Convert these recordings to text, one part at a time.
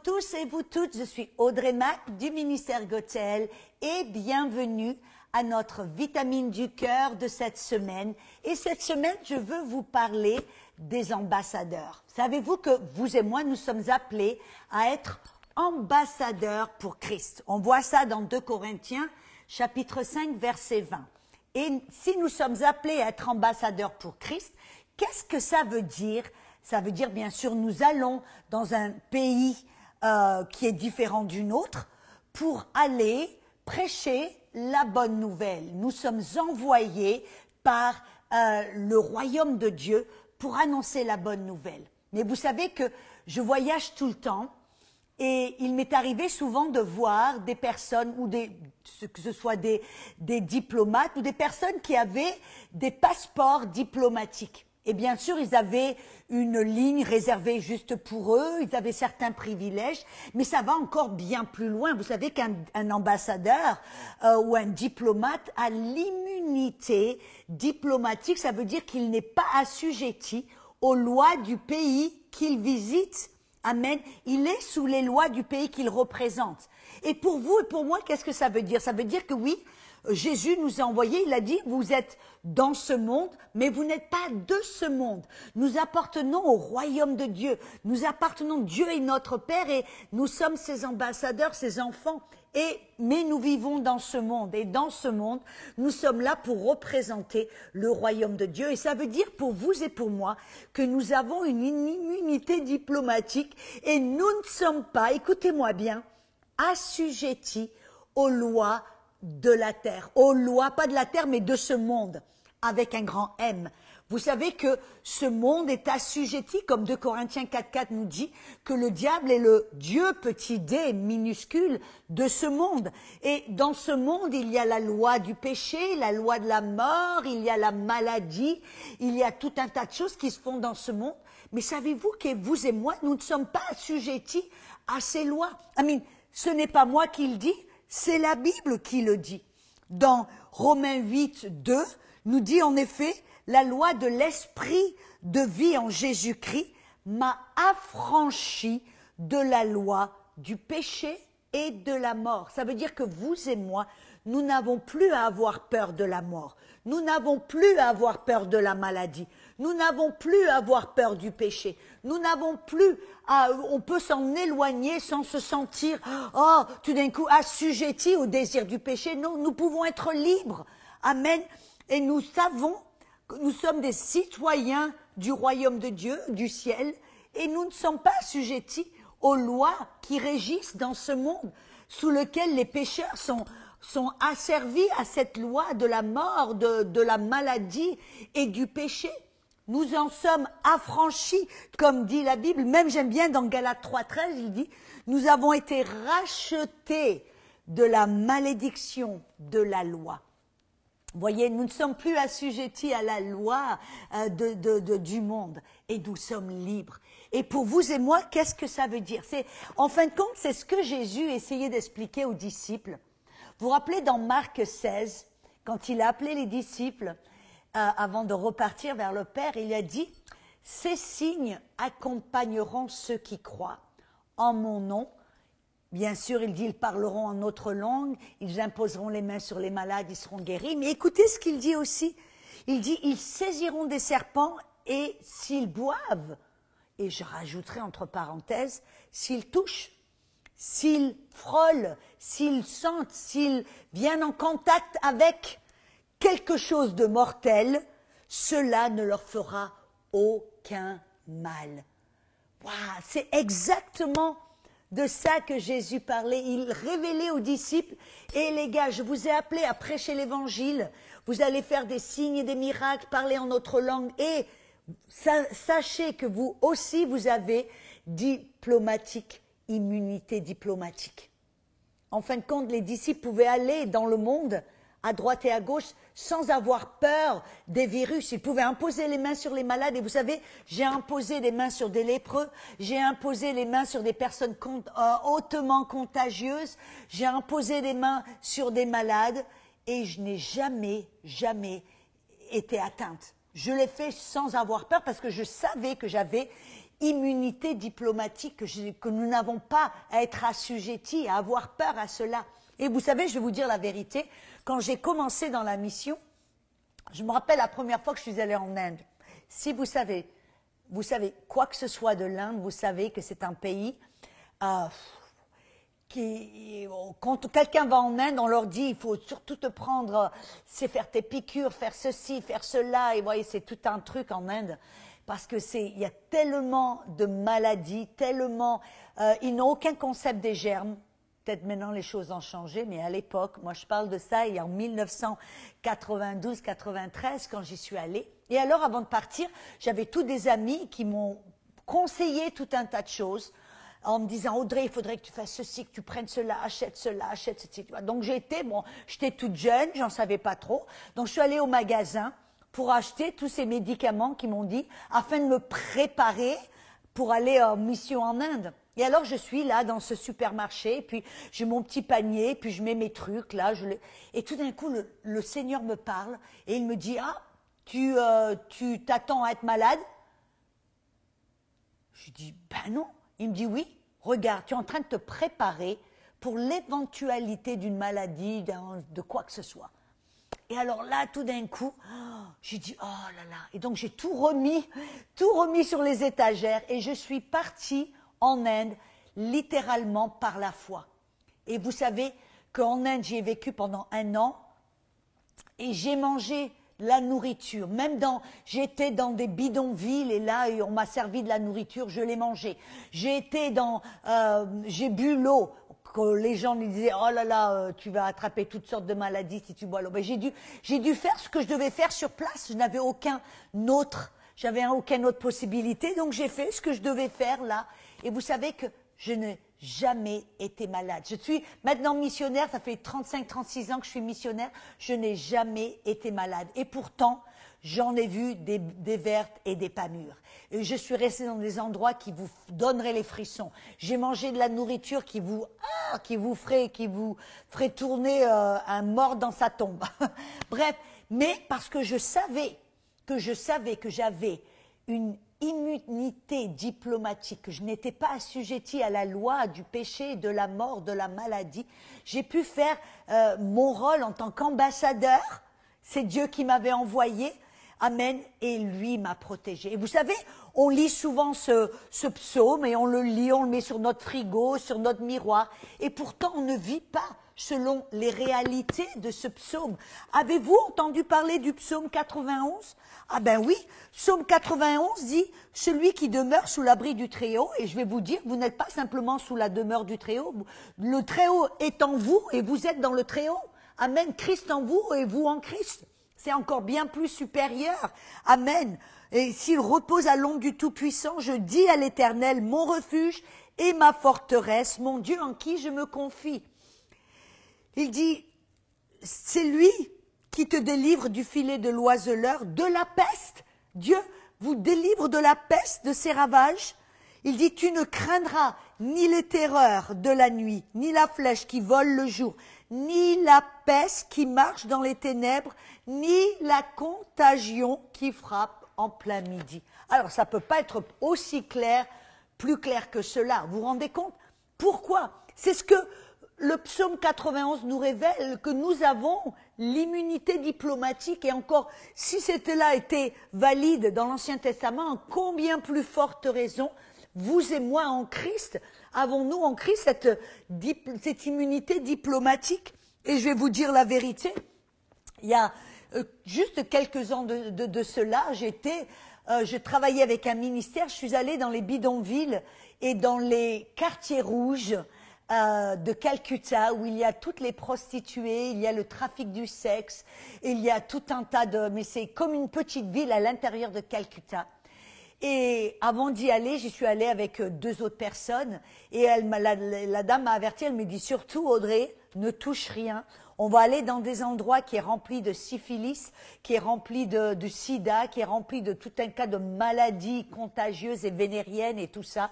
tous et vous toutes, je suis Audrey Mac du ministère Gotel et bienvenue à notre vitamine du cœur de cette semaine. Et cette semaine, je veux vous parler des ambassadeurs. Savez-vous que vous et moi, nous sommes appelés à être ambassadeurs pour Christ. On voit ça dans 2 Corinthiens, chapitre 5, verset 20. Et si nous sommes appelés à être ambassadeurs pour Christ, qu'est-ce que ça veut dire? Ça veut dire, bien sûr, nous allons dans un pays qui est différent d'une autre pour aller prêcher la bonne nouvelle. Nous sommes envoyés par le royaume de Dieu pour annoncer la bonne nouvelle. Mais vous savez que je voyage tout le temps et il m'est arrivé souvent de voir des personnes, ou que ce soit des diplomates ou des personnes qui avaient des passeports diplomatiques. Et bien sûr, ils avaient une ligne réservée juste pour eux, ils avaient certains privilèges, mais ça va encore bien plus loin. Vous savez qu'un ambassadeur ou un diplomate a l'immunité diplomatique, ça veut dire qu'il n'est pas assujetti aux lois du pays qu'il visite. Amen. Il est sous les lois du pays qu'il représente. Et pour vous et pour moi, qu'est-ce que ça veut dire? Ça veut dire que oui, Jésus nous a envoyés, il a dit, vous êtes dans ce monde, mais vous n'êtes pas de ce monde. Nous appartenons au royaume de Dieu. Nous appartenons, Dieu est notre Père et nous sommes ses ambassadeurs, ses enfants. Mais nous vivons dans ce monde. Et dans ce monde, nous sommes là pour représenter le royaume de Dieu. Et ça veut dire pour vous et pour moi que nous avons une immunité diplomatique et nous ne sommes pas, écoutez-moi bien, assujettis aux lois de la terre, aux lois, pas de la terre, mais de ce monde, avec un grand M. Vous savez que ce monde est assujetti, comme 2 Corinthiens 4,4 nous dit, que le diable est le Dieu petit d minuscule de ce monde. Et dans ce monde, il y a la loi du péché, la loi de la mort, il y a la maladie, il y a tout un tas de choses qui se font dans ce monde. Mais savez-vous que vous et moi, nous ne sommes pas assujettis à ces lois? Ce n'est pas moi qui le dis, c'est la Bible qui le dit. Dans Romains 8, 2, nous dit en effet, la loi de l'esprit de vie en Jésus-Christ m'a affranchi de la loi du péché et de la mort. Ça veut dire que vous et moi, nous n'avons plus à avoir peur de la mort. Nous n'avons plus à avoir peur de la maladie. Nous n'avons plus à avoir peur du péché. Nous n'avons plus on peut s'en éloigner sans se sentir, tout d'un coup, assujetti au désir du péché. Non, nous pouvons être libres. Amen. Et nous savons que nous sommes des citoyens du royaume de Dieu, du ciel, et nous ne sommes pas assujettis aux lois qui régissent dans ce monde, sous lequel les pécheurs sont asservis à cette loi de la mort, de la maladie et du péché. Nous en sommes affranchis, comme dit la Bible. Même j'aime bien dans Galates 3,13, il dit, nous avons été rachetés de la malédiction de la loi. Vous voyez, nous ne sommes plus assujettis à la loi du monde et nous sommes libres. Et pour vous et moi, qu'est-ce que ça veut dire? En fin de compte, c'est ce que Jésus essayait d'expliquer aux disciples. Vous vous rappelez dans Marc 16, quand il a appelé les disciples, avant de repartir vers le Père, il a dit « Ces signes accompagneront ceux qui croient en mon nom. » Bien sûr, il dit « Ils parleront en autre langue, ils imposeront les mains sur les malades, ils seront guéris. » Mais écoutez ce qu'il dit aussi. Il dit « Ils saisiront des serpents et s'ils boivent, et je rajouterai entre parenthèses, s'ils touchent, s'ils frôlent, s'ils sentent, s'ils viennent en contact avec quelque chose de mortel, cela ne leur fera aucun mal. Wow, c'est exactement de ça que Jésus parlait. Il révélait aux disciples, et les gars, je vous ai appelé à prêcher l'évangile, vous allez faire des signes et des miracles, parler en notre langue, et sachez que vous aussi, vous avez immunité diplomatique. En fin de compte, les disciples pouvaient aller dans le monde, à droite et à gauche, sans avoir peur des virus. Ils pouvaient imposer les mains sur les malades. Et vous savez, j'ai imposé les mains sur des lépreux, j'ai imposé les mains sur des personnes hautement contagieuses, j'ai imposé les mains sur des malades, et je n'ai jamais été atteinte. Je l'ai fait sans avoir peur parce que je savais que j'avais immunité diplomatique, que nous n'avons pas à être assujettis, à avoir peur à cela. Et vous savez, je vais vous dire la vérité, quand j'ai commencé dans la mission, je me rappelle la première fois que je suis allée en Inde. Si vous savez quoi que ce soit de l'Inde, vous savez que c'est un pays quand quelqu'un va en Inde, on leur dit il faut surtout te prendre, c'est faire tes piqûres, faire ceci, faire cela, et vous voyez, c'est tout un truc en Inde, parce que il y a tellement de maladies, tellement, ils n'ont aucun concept des germes. Peut-être maintenant les choses ont changé, mais à l'époque, moi je parle de ça, il y a en 1992-93 quand j'y suis allée. Et alors avant de partir, j'avais tous des amis qui m'ont conseillé tout un tas de choses en me disant Audrey, il faudrait que tu fasses ceci, que tu prennes cela, achète ceci. Donc j'étais toute jeune, j'en savais pas trop. Donc je suis allée au magasin pour acheter tous ces médicaments qu'ils m'ont dit afin de me préparer pour aller en mission en Inde. Et alors je suis là dans ce supermarché, et puis j'ai mon petit panier, puis je mets mes trucs là, et tout d'un coup le Seigneur me parle et il me dit tu t'attends à être malade? Je dis ben non. Il me dit oui, regarde, tu es en train de te préparer pour l'éventualité d'une maladie, de quoi que ce soit. Et alors là, tout d'un coup, j'ai dit oh là là, et donc j'ai tout remis sur les étagères, et je suis partie en Inde, littéralement par la foi. Et vous savez qu'en Inde, j'y ai vécu pendant 1 an, et j'ai mangé la nourriture, j'étais dans des bidonvilles, et là, on m'a servi de la nourriture, je l'ai mangée. J'ai bu l'eau, que les gens me disaient, oh là là, tu vas attraper toutes sortes de maladies si tu bois l'eau. Mais j'ai dû faire ce que je devais faire sur place, je n'avais aucune autre possibilité, donc j'ai fait ce que je devais faire là. Et vous savez que je n'ai jamais été malade. Je suis maintenant missionnaire, ça fait 35-36 ans que je suis missionnaire, je n'ai jamais été malade. Et pourtant, j'en ai vu des vertes et des pas mûres. Et je suis restée dans des endroits qui vous donneraient les frissons. J'ai mangé de la nourriture qui vous ferait tourner un mort dans sa tombe. Bref, mais parce que je savais que j'avais une immunité diplomatique, que je n'étais pas assujettie à la loi du péché, de la mort, de la maladie, j'ai pu faire mon rôle en tant qu'ambassadeur. C'est Dieu qui m'avait envoyé, amen, et lui m'a protégé. Et vous savez, on lit souvent ce psaume, et on le lit, on le met sur notre frigo, sur notre miroir, et pourtant on ne vit pas selon les réalités de ce psaume. Avez-vous entendu parler du psaume 91? Ah ben oui, psaume 91 dit « Celui qui demeure sous l'abri du Très-Haut », et je vais vous dire, vous n'êtes pas simplement sous la demeure du Très-Haut, le Très-Haut est en vous et vous êtes dans le Très-Haut. Amen, Christ en vous et vous en Christ. C'est encore bien plus supérieur. Amen. Et s'il repose à l'ombre du Tout-Puissant, je dis à l'Éternel, mon refuge et ma forteresse, mon Dieu en qui je me confie. Il dit, c'est lui qui te délivre du filet de l'oiseleur, de la peste. Dieu vous délivre de la peste, de ses ravages. Il dit, tu ne craindras ni les terreurs de la nuit, ni la flèche qui vole le jour, ni la peste qui marche dans les ténèbres, ni la contagion qui frappe en plein midi. Alors, ça ne peut pas être aussi clair, plus clair que cela. Vous vous rendez compte? Pourquoi? C'est ce que le psaume 91 nous révèle, que nous avons l'immunité diplomatique, et encore, si cela était valide dans l'Ancien Testament, en combien plus forte raison, vous et moi en Christ, avons-nous en Christ cette immunité diplomatique? Et je vais vous dire la vérité, il y a juste quelques ans de cela, je travaillais avec un ministère, je suis allée dans les bidonvilles et dans les quartiers rouges de Calcutta, où il y a toutes les prostituées, il y a le trafic du sexe, il y a tout un tas mais c'est comme une petite ville à l'intérieur de Calcutta. Et avant d'y aller, j'y suis allée avec 2 autres personnes, et la dame m'a averti, elle me dit surtout Audrey, ne touche rien, on va aller dans des endroits qui est rempli de syphilis, qui est rempli de sida, qui est rempli de tout un tas de maladies contagieuses et vénériennes et tout ça.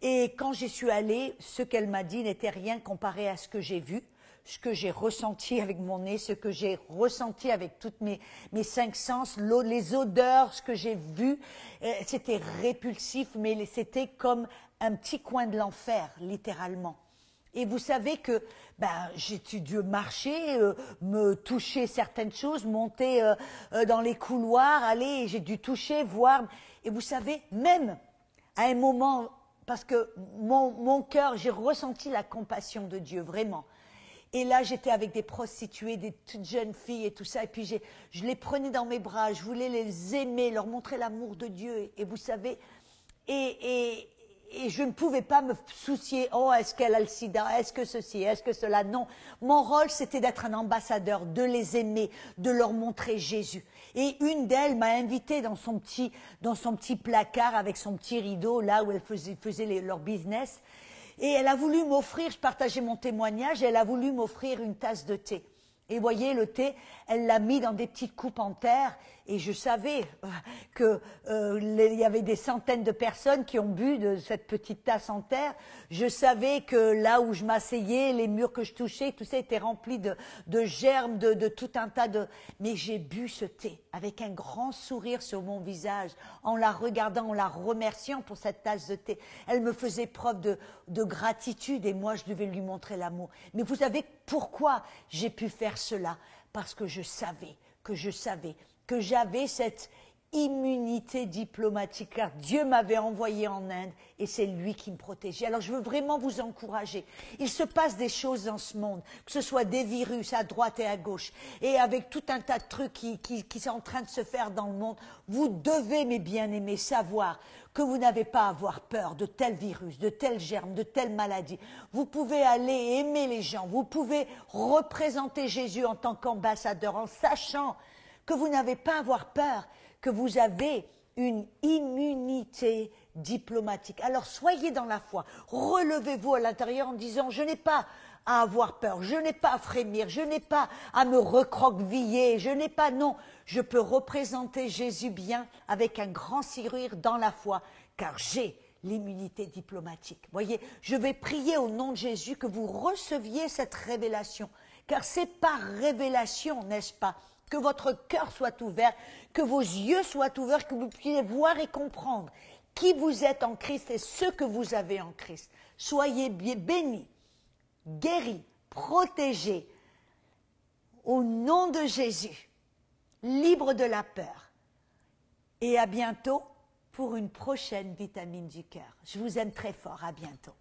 Et quand j'y suis allée, ce qu'elle m'a dit n'était rien comparé à ce que j'ai vu. ce que j'ai ressenti avec mon nez, ce que j'ai ressenti avec toutes mes 5 sens, les odeurs, ce que j'ai vu. C'était répulsif, mais c'était comme un petit coin de l'enfer, littéralement. Et vous savez que j'ai dû marcher, me toucher certaines choses, monter dans les couloirs, aller, j'ai dû toucher, voir. Et vous savez, même à un moment, parce que mon cœur, j'ai ressenti la compassion de Dieu, vraiment. Et là, j'étais avec des prostituées, des toutes jeunes filles et tout ça. Et puis, je les prenais dans mes bras, je voulais les aimer, leur montrer l'amour de Dieu. Et vous savez, et je ne pouvais pas me soucier, oh, est-ce qu'elle a le sida, est-ce que ceci, est-ce que cela, non. Mon rôle, c'était d'être un ambassadeur, de les aimer, de leur montrer Jésus. Et une d'elles m'a invitée dans son petit placard avec son petit rideau, là où elle faisait leur business. Et elle a voulu m'offrir, je partageais mon témoignage, elle a voulu m'offrir une tasse de thé. Et voyez, le thé, elle l'a mis dans des petites coupes en terre. Et je savais qu'il y avait des centaines de personnes qui ont bu de cette petite tasse en terre. Je savais que là où je m'asseyais, les murs que je touchais, tout ça était rempli de germes, de tout un tas de... Mais j'ai bu ce thé avec un grand sourire sur mon visage, en la regardant, en la remerciant pour cette tasse de thé. Elle me faisait preuve de gratitude et moi, je devais lui montrer l'amour. Mais vous savez pourquoi j'ai pu faire cela? Parce que je savais que j'avais cette immunité diplomatique, car Dieu m'avait envoyé en Inde et c'est lui qui me protégeait. Alors je veux vraiment vous encourager. Il se passe des choses dans ce monde, que ce soit des virus à droite et à gauche, et avec tout un tas de trucs qui sont en train de se faire dans le monde. Vous devez, mes bien-aimés, savoir que vous n'avez pas à avoir peur de tel virus, de tel germe, de telle maladie. Vous pouvez aller aimer les gens, vous pouvez représenter Jésus en tant qu'ambassadeur, en sachant que vous n'avez pas à avoir peur, que vous avez une immunité diplomatique. Alors soyez dans la foi, relevez-vous à l'intérieur en disant « Je n'ai pas à avoir peur, je n'ai pas à frémir, je n'ai pas à me recroqueviller, je n'ai pas, non, je peux représenter Jésus bien avec un grand sourire dans la foi, car j'ai l'immunité diplomatique. » Voyez, je vais prier au nom de Jésus que vous receviez cette révélation, car c'est par révélation, n'est-ce pas, que votre cœur soit ouvert, que vos yeux soient ouverts, que vous puissiez voir et comprendre qui vous êtes en Christ et ce que vous avez en Christ. Soyez bénis, guéris, protégés, au nom de Jésus, libres de la peur. Et à bientôt pour une prochaine vitamine du cœur. Je vous aime très fort, à bientôt.